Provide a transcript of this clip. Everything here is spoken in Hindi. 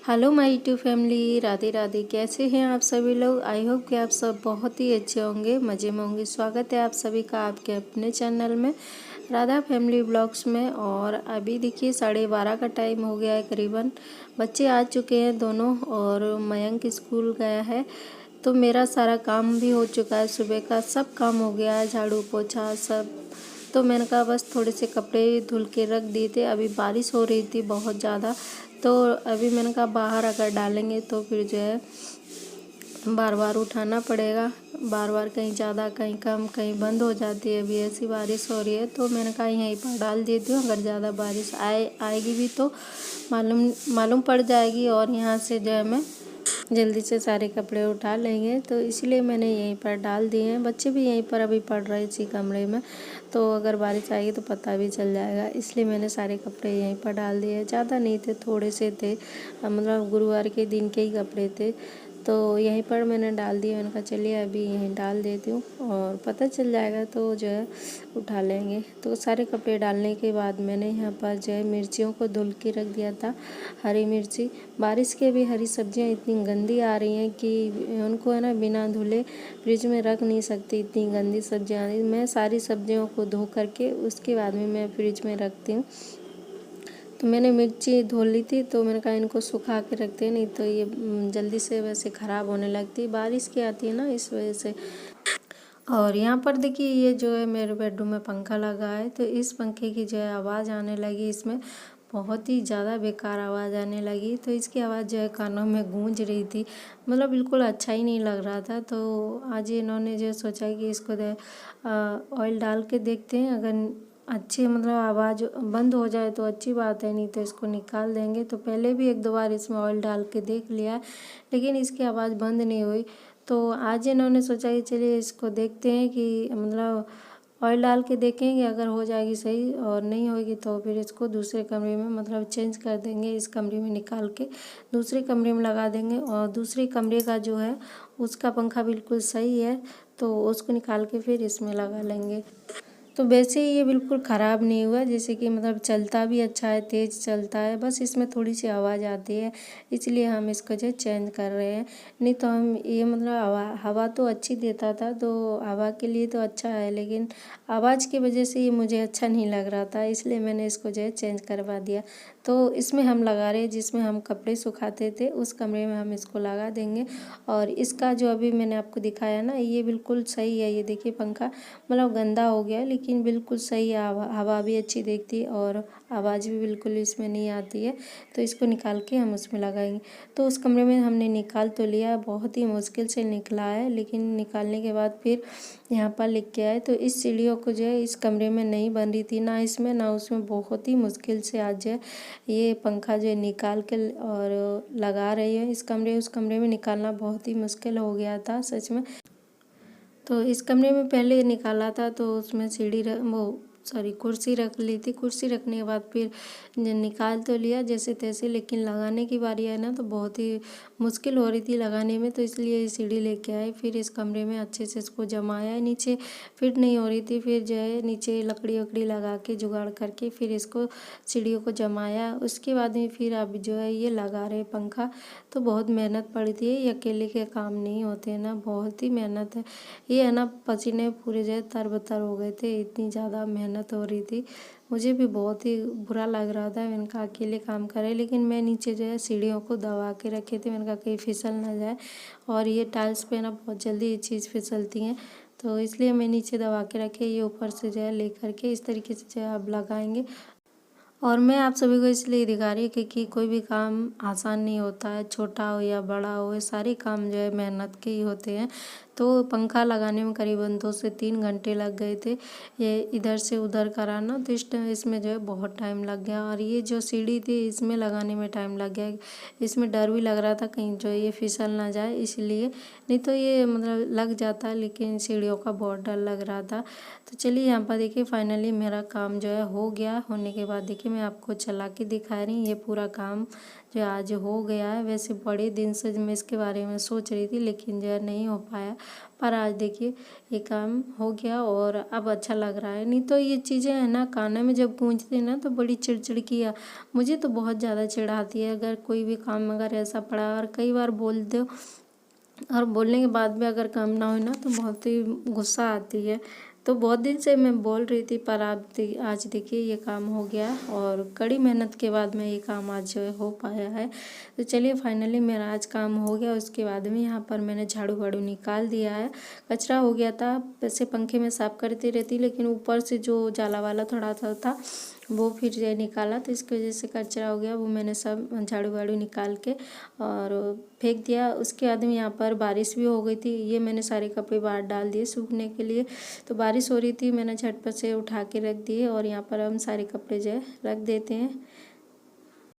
Hello my YouTube family, Radhe Radhe. कैसे हैं आप सभी लोग? आई होप कि आप सब बहुत ही अच्छे होंगे, मज़े में होंगे। स्वागत है आप सभी का आपके अपने चैनल में, राधा फैमिली ब्लॉग्स में। और अभी देखिए 12:30 का टाइम हो गया है करीबन। बच्चे आ चुके हैं दोनों और मयंक स्कूल गया है। तो मेरा सारा काम भी हो चुका है, सुबह का सब काम हो गया है, झाड़ू पोछा सब। तो मैंने कहा बस थोड़े से कपड़े धुल के रख दिए थे। अभी बारिश हो रही थी बहुत ज़्यादा, तो अभी मैंने कहा बाहर अगर डालेंगे तो फिर जो है बार बार उठाना पड़ेगा। बार बार कहीं ज़्यादा कहीं कम कहीं बंद हो जाती है। अभी ऐसी बारिश हो रही है तो मैंने कहा यहीं पर डाल देती हूँ। अगर ज़्यादा बारिश आएगी भी तो मालूम मालूम पड़ जाएगी और यहाँ से जो है मैं जल्दी से सारे कपड़े उठा लेंगे। तो इसलिए मैंने यहीं पर डाल दिए हैं। बच्चे भी यहीं पर अभी पढ़ रहे इसी कमरे में, तो अगर बारिश आएगी तो पता भी चल जाएगा। इसलिए मैंने सारे कपड़े यहीं पर डाल दिए। ज़्यादा नहीं थे, थोड़े से थे, मतलब गुरुवार के दिन के ही कपड़े थे, तो यहीं पर मैंने डाल दिए। मैंने कहा चलिए अभी यहीं डाल देती हूँ और पता चल जाएगा तो जो है उठा लेंगे। तो सारे कपड़े डालने के बाद मैंने यहाँ पर जो है मिर्चियों को धुल के रख दिया था। हरी मिर्ची, बारिश के भी हरी सब्जियाँ इतनी गंदी आ रही हैं कि उनको है ना बिना धुले फ्रिज में रख नहीं सकती, इतनी गंदी सब्जियाँ आ रही। मैं सारी सब्जियों को धो करके उसके बाद में मैं फ्रिज में रखती हूँ। तो मैंने मिर्ची धो ली थी, तो मैंने कहा इनको सुखा के रखते हैं, नहीं तो ये जल्दी से वैसे ख़राब होने लगती है, बारिश की आती है ना इस वजह से। और यहाँ पर देखिए ये जो है मेरे बेडरूम में पंखा लगा है, तो इस पंखे की जो है आवाज़ आने लगी, इसमें बहुत ही ज़्यादा बेकार आवाज़ आने लगी। तो इसकी आवाज़ जो है कानों में गूंज रही थी, मतलब बिल्कुल अच्छा ही नहीं लग रहा था। तो आज इन्होंने जो सोचा कि इसको ऑयल डाल के देखते हैं, अगर अच्छी मतलब आवाज़ बंद हो जाए तो अच्छी बात है, नहीं तो इसको निकाल देंगे। तो पहले भी एक दो बार इसमें ऑयल डाल के देख लिया, लेकिन इसकी आवाज़ बंद नहीं हुई। तो आज इन्होंने सोचा कि चलिए इसको देखते हैं कि मतलब ऑयल डाल के देखेंगे, अगर हो जाएगी सही और नहीं होगी तो फिर इसको दूसरे कमरे में मतलब चेंज कर देंगे। इस कमरे में निकाल के दूसरे कमरे में लगा देंगे। और दूसरे कमरे का जो है उसका पंखा बिल्कुल सही है, तो उसको निकाल के फिर इसमें लगा लेंगे। तो वैसे ये बिल्कुल ख़राब नहीं हुआ, जैसे कि मतलब चलता भी अच्छा है, तेज़ चलता है, बस इसमें थोड़ी सी आवाज़ आती है, इसलिए हम इसको जो चेंज कर रहे हैं। नहीं तो हम ये मतलब हवा तो अच्छी देता था, तो हवा के लिए तो अच्छा है, लेकिन आवाज़ की वजह से ये मुझे अच्छा नहीं लग रहा था, इसलिए मैंने इसको जो है चेंज करवा दिया। तो इसमें हम लगा रहे हैं जिसमें हम कपड़े सुखाते थे, उस कमरे में हम इसको लगा देंगे। और इसका जो अभी मैंने आपको दिखाया ना, ये बिल्कुल सही है। ये देखिए पंखा मतलब गंदा हो गया है, लेकिन बिल्कुल सही है, हवा भी अच्छी देखती है और आवाज़ भी बिल्कुल इसमें नहीं आती है। तो इसको निकाल के हम उसमें लगाएंगे। तो उस कमरे में हमने निकाल तो लिया, बहुत ही मुश्किल से निकला है, लेकिन निकालने के बाद फिर यहाँ पर लिख के आए। तो इस सीढ़ियों को जो है इस कमरे में नहीं बन रही थी, ना इसमें ना उसमें, बहुत ही मुश्किल से आज जो है ये पंखा जो है निकाल के और लगा रही है। इस कमरे उस कमरे में निकालना बहुत ही मुश्किल हो गया था सच में। तो इस कमरे में पहले निकाला था तो उसमें कुर्सी रख ली थी। कुर्सी रखने के बाद फिर निकाल तो लिया जैसे तैसे, लेकिन लगाने की बारी है ना तो बहुत ही मुश्किल हो रही थी लगाने में, तो इसलिए सीढ़ी लेके आए। फिर इस कमरे में अच्छे से इसको जमाया, नीचे फिट नहीं हो रही थी, फिर जो है नीचे लकड़ी वकड़ी लगा के जुगाड़ करके फिर इसको सीढ़ियों को जमाया। उसके बाद में फिर अब जो है ये लगा रहे पंखा। तो बहुत मेहनत पड़ती है, ये अकेले के काम नहीं होते हैं ना, बहुत ही मेहनत है। ये है ना पसीने पूरे जो है तरबतर हो गए थे, इतनी ज़्यादा मेहनत हो रही थी। मुझे भी बहुत ही बुरा लग रहा था, मैंने कहा अकेले काम करे, लेकिन मैं नीचे जो है सीढ़ियों को दबा के रखे थे, मैंने कहा कहीं फिसल ना जाए। और ये टाइल्स पे ना बहुत जल्दी ये चीज़ फिसलती हैं, तो इसलिए मैं नीचे दबा के रखे। ये ऊपर से जो है ले करके इस तरीके से जो है अब लगाएंगे। और मैं आप सभी को इसलिए दिखा रही हूँ क्योंकि कोई भी काम आसान नहीं होता है, छोटा हो या बड़ा हो, ये सारे काम जो है मेहनत के ही होते हैं। तो पंखा लगाने में करीबन 2 से 3 घंटे लग गए थे, ये इधर से उधर कराना, तो इसमें जो है बहुत टाइम लग गया। और ये जो सीढ़ी थी इसमें लगाने में टाइम लग गया, इसमें डर भी लग रहा था कहीं जो ये फिसल ना जाए, इसलिए, नहीं तो ये मतलब लग जाता, लेकिन सीढ़ियों का बहुत डर लग रहा था। तो चलिए यहाँ पर देखिए फाइनली मेरा काम जो है हो गया। होने के बाद देखिए मैं आपको चला के दिखा रही हूँ, ये पूरा काम जो आज हो गया है। वैसे बड़े दिन से मैं इसके बारे में सोच रही थी, लेकिन जो है नहीं हो पाया। पर आज देखिए ये काम हो गया और अब अच्छा लग रहा है। नहीं तो ये चीज़ें है ना कानों में जब गूंजती है ना तो बड़ी चिड़चिड़ की मुझे तो बहुत ज़्यादा चिढ़ाती है। अगर कोई भी काम अगर ऐसा पड़ा और कई बार बोल दो और बोलने के बाद भी अगर काम ना हो ना तो बहुत ही गुस्सा आती है। तो बहुत दिन से मैं बोल रही थी पर आप आज देखिए ये काम हो गया और कड़ी मेहनत के बाद में ये काम आज जो है हो पाया है। तो चलिए फाइनली मेरा आज काम हो गया। उसके बाद में यहाँ पर मैंने झाड़ू वाड़ू निकाल दिया है। कचरा हो गया था, वैसे पंखे में साफ करती रहती लेकिन ऊपर से जो जाला वाला थोड़ा सा था वो फिर जो निकाला तो इसकी वजह से कचरा हो गया। वो मैंने सब झाड़ू वाड़ू निकाल के और फेंक दिया। उसके बाद में यहाँ पर बारिश भी हो गई थी। ये मैंने सारे कपड़े बाहर डाल दिए सूखने के लिए। तो बारिश हो रही थी, मैंने झटपट से उठा के रख दिए और यहाँ पर हम सारे कपड़े जो है रख देते हैं।